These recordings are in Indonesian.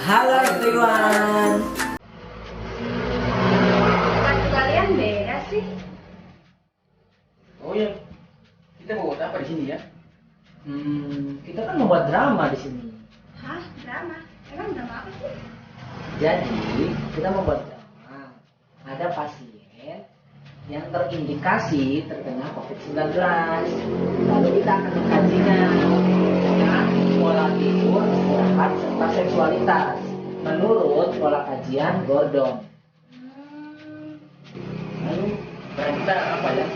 Halo everyone. Sepatu kalian beda sih. Oh ya, kita mau buat apa di sini ya? Kita kan mau buat drama di sini. Hah? Drama? Emang drama apa sih? Jadi kita mau buat drama. Ada pasien yang terindikasi terkena COVID-19. Lalu kita akan mengkajinya dengan pola tidur, istirahat, serta seksualitas menurut pola kajian Gordon. Lalu peran kita apa ya?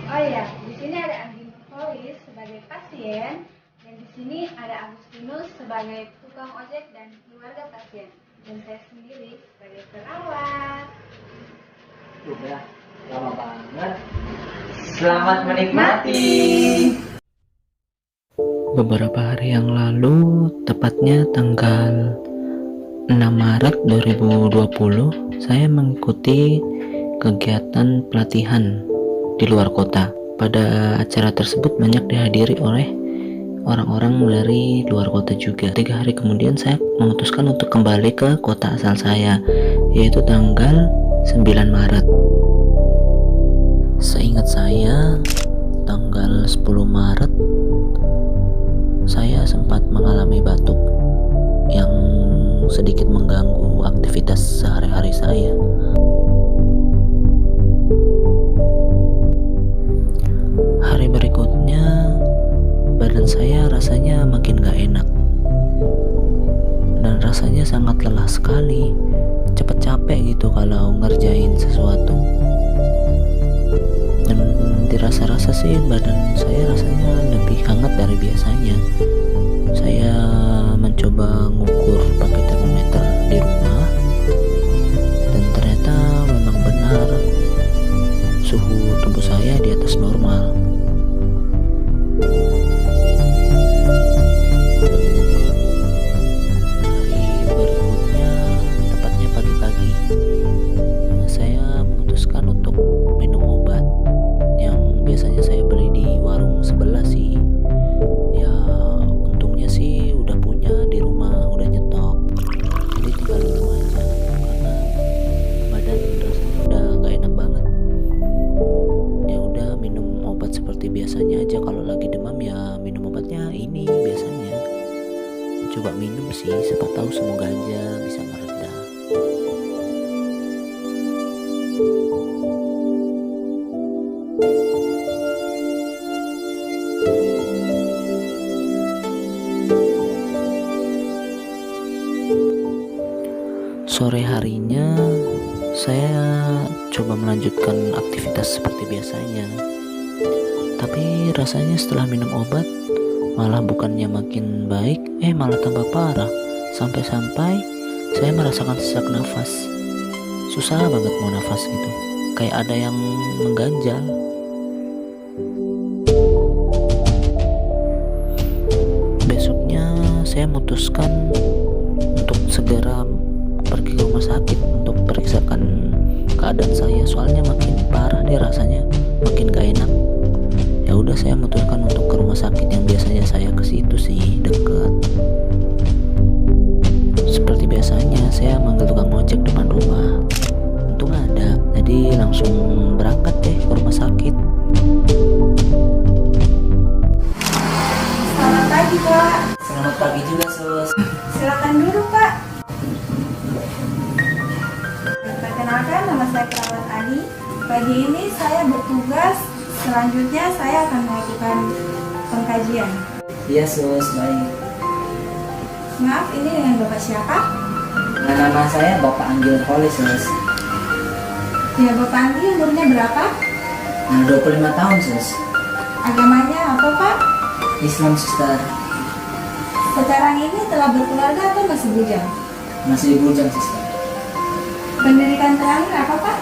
Oh iya, di sini ada Andi Nurholis sebagai pasien dan di sini ada Agustinus sebagai tukang ojek dan keluarga pasien dan saya sendiri sebagai perawat. Udah lama banget. Selamat menikmati. Beberapa hari yang lalu, tepatnya tanggal 6 Maret 2020, saya mengikuti kegiatan pelatihan di luar kota. Pada acara tersebut banyak dihadiri oleh orang-orang dari luar kota juga. 3 hari kemudian saya memutuskan untuk kembali ke kota asal saya, yaitu tanggal 9 Maret. Seingat saya, tanggal 10 Maret saya sempat mengalami batuk yang sedikit mengganggu aktivitas sehari-hari saya. Hari berikutnya badan saya rasanya makin gak enak dan rasanya sangat lelah sekali, cepet capek gitu kalau ngerjain sesuatu. Dan dirasa-rasa sih badan saya rasanya lebih hangat dari biasanya. Saya mencoba ngukur pakai termometer di rumah dan ternyata memang benar suhu tubuh saya di atas normal. Hari berikutnya, tepatnya pagi-pagi, saya memutuskan untuk minum obat yang biasanya saya beli di warung sebelah sih. Ya untungnya sih udah punya di rumah, udah nyetok, jadi tinggal minum aja karena badan rasanya udah gak enak banget. Ya udah minum obat seperti biasanya aja. Kalau lagi demam ya minum obatnya ini biasanya. Coba minum sih, siapa tahu semoga aja bisa mereda. Sore harinya saya coba melanjutkan aktivitas seperti biasanya, tapi rasanya setelah minum obat malah bukannya makin baik, malah tambah parah. Sampai-sampai saya merasakan sesak nafas. Susah banget mau nafas gitu, kayak ada yang mengganjal. Besoknya saya memutuskan untuk segera pergi ke rumah sakit untuk periksakan keadaan saya, soalnya makin parah deh rasanya, makin gak enak. Ya udah saya memutuskan untuk ke rumah sakit yang biasanya saya ke situ sih, dekat. Seperti biasanya saya manggil tukang ojek depan rumah. Untung ada, jadi langsung berangkat deh ke rumah sakit. Selamat pagi Pak. Selamat pagi juga, Sus. Silakan duduk Pak. Perkenalkan, nama saya perawat Ani. Pagi ini saya bertugas. Selanjutnya saya akan melakukan pengkajian. Iya, Sus, baik. Maaf, ini dengan Bapak siapa? Nah, nama saya Bapak Andi Nurholis, Sus. Ya, Bapak Andi umurnya berapa? 25 tahun, Sus. Agamanya apa Pak? Islam, Suster. Sekarang ini telah berkeluarga atau masih bujang? Masih bujang, Suster. Pendidikan terakhir apa Pak?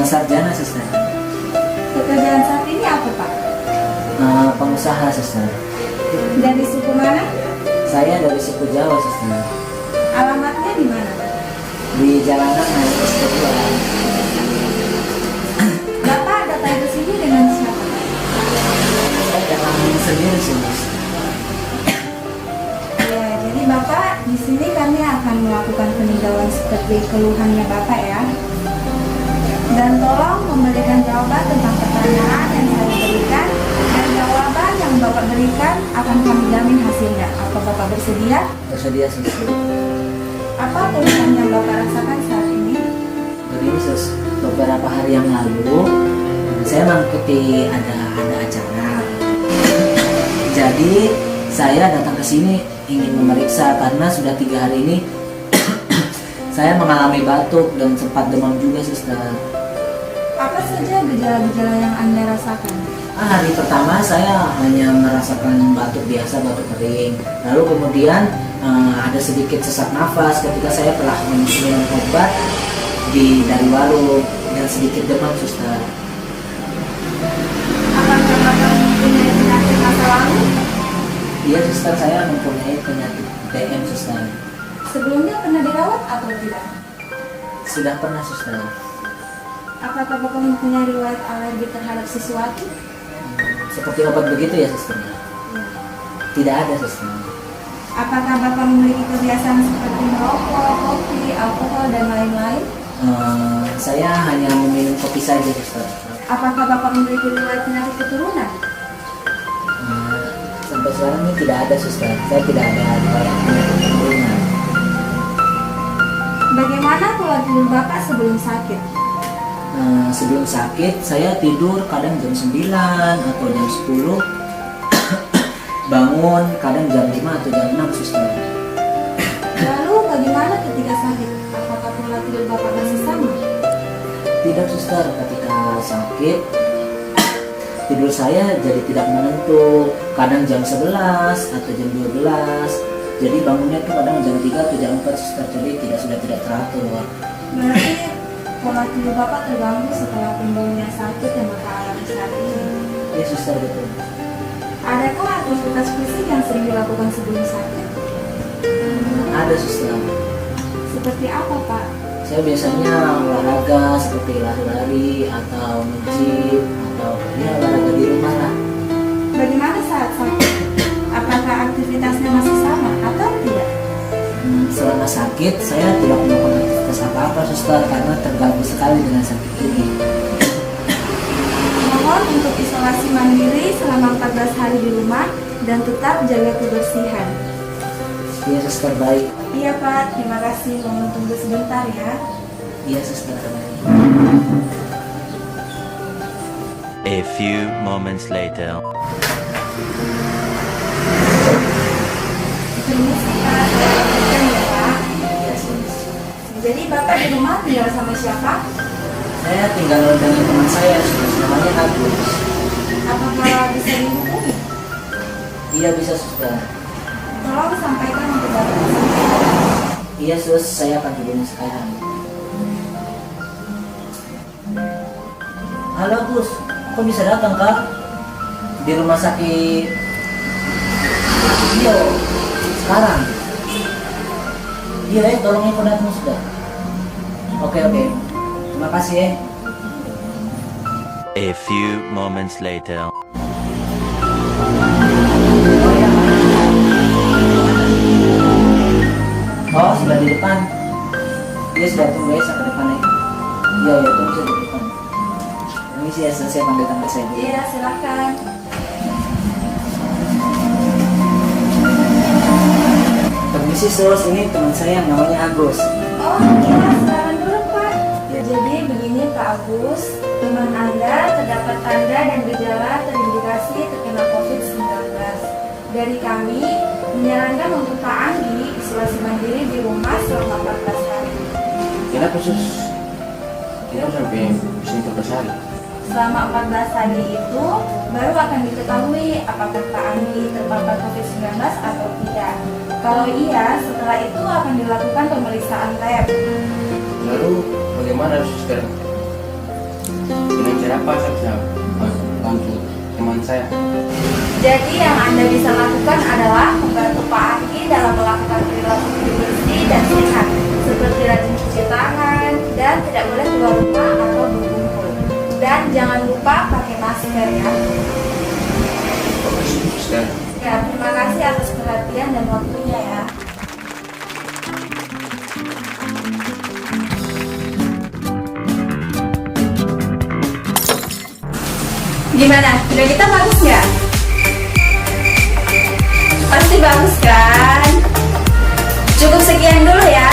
Sarjana, Suster. Pekerjaan saat ini apa Pak? Pengusaha, Suster. Dari suku mana? Saya dari suku Jawa, Suster. Alamatnya di mana? Di jalanan naik kedua. Bapak datang ke sini dengan siapa? Saya datang sendiri, Sus. Ya, jadi Bapak di sini kami akan keluhannya Bapak ya. Dan tolong memberikan jawaban tentang pertanyaan yang saya berikan, dan jawaban yang Bapak berikan akan kami jamin hasilnya. Apa Bapak bersedia? Bersedia sus. Apa keluhan yang Bapak rasakan saat ini? Begini sus, beberapa hari yang lalu saya mengikuti ada acara. Jadi saya datang ke sini ingin memeriksa karena sudah 3 hari ini saya mengalami batuk dan sempat demam juga suster. Apa saja gejala-gejala yang Anda rasakan? Hari pertama saya hanya merasakan batuk biasa, batuk kering. Lalu kemudian ada sedikit sesak nafas ketika saya telah minum obat dari warung dan sedikit demam suster. Apakah Bapak mempunyai penyakit masa lalu? Iya suster, saya mempunyai penyakit DM suster. Sebelumnya pernah dirawat atau tidak? Sudah pernah suster. Apakah Bapak mempunyai riwayat alergi terhadap sesuatu? Seperti obat begitu ya suster? Tidak ada suster. Apakah Bapak memiliki kebiasaan seperti merokok, kopi, alkohol, dan lain-lain? Saya hanya meminum kopi saja suster. Apakah Bapak memiliki riwayat penyakit keturunan? Sampai sekarang ini tidak ada suster. Saya tidak ada riwayat penyakit keturunan. Bagaimana pola tidur Bapak sebelum sakit? Sebelum sakit saya tidur kadang jam 9 atau jam 10 bangun kadang jam 5 atau jam 6 suster. Lalu bagaimana ketika sakit? Apakah pola tidur Bapak masih sama? Tidak suster, ketika sakit tidur saya jadi tidak menentu, kadang jam 11 atau jam 12, jadi bangunnya tuh kadang jam 3 atau jam 4 suster, jadi sudah tidak teratur. Berarti pola tidur Bapak terganggu setelah pneumonia sakit yang Bapak alami saat ini. Ya suster, betul. Adakah aktivitas fisik yang sering dilakukan sebelum sakit? Ada suster. Seperti apa Pak? Saya biasanya olahraga seperti lari-lari atau nge-gym atau ya olahraga di rumah lah. Bagaimana saat sakit? Apakah aktivitasnya masih sama atau tidak? Selama sakit saya tidak melakukan aktivitas apa-apa suster karena terganggu sekali dengan sakit ini. Mohon untuk isolasi mandiri selama 14 hari di rumah dan tetap jaga kebersihan. Iya suster, baik. Iya Pak, terima kasih. Mohon tunggu sebentar ya. Iya suster, baik. A few moments later. Permisi Pak, saya lanjutkan ya Pak. Iya sus. Jadi Bapak di rumah tinggal sama siapa? Saya tinggal dengan teman saya sus, namanya Agus. Apakah bisa dihubungi? Iya bisa suster. Tolong sampaikan untuk Bapak. Iya sus, saya akan hubungi sekarang. Halo Gus, kok bisa datang kak? Di rumah sakit. Iya, sekarang. Iya ya, tolong info datang sudah. Oke. Terima kasih ya. A few moments later. Oh, sudah di depan. Dia sudah tunggu ya sampai depan ya. Iya, tunggu saya di depan. Ini sih saya panggil tangga saya dulu. Iya, silakan. Permisi sus, ini teman saya yang namanya Agus. Oh iya, silakan dulu Pak. Ya. Jadi begini Pak Agus, teman Anda terdapat tanda dan gejala terindikasi terkena COVID-19. Dari kami menyarankan untuk Pak Anggi isolasi mandiri di rumah selama 14 hari. Kenapa sus? Kita sampai sini 14 hari. Selama 14 hari itu baru akan diketahui apakah Pak Anggi terpapar COVID-19 atau tidak. Kalau iya, setelah itu akan dilakukan pemeriksaan lab. Lalu bagaimana suster? Dengan cara apa saya bisa bantu teman saya? Jadi yang Anda bisa lakukan adalah membantu Pak Anggi dalam melakukan perilaku hidup bersih dan sehat, seperti rajin cuci tangan dan tidak boleh keluar rumah atau berkumpul. Dan jangan lupa pakai masker ya. Oke suster. Ya, terima kasih atas perhatian dan waktunya ya. Gimana? Video kita bagus nggak? Pasti bagus kan? Cukup sekian dulu ya.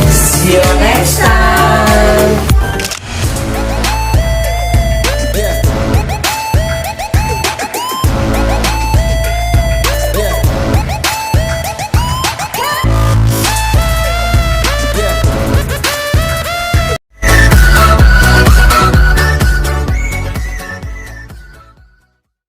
See you next time.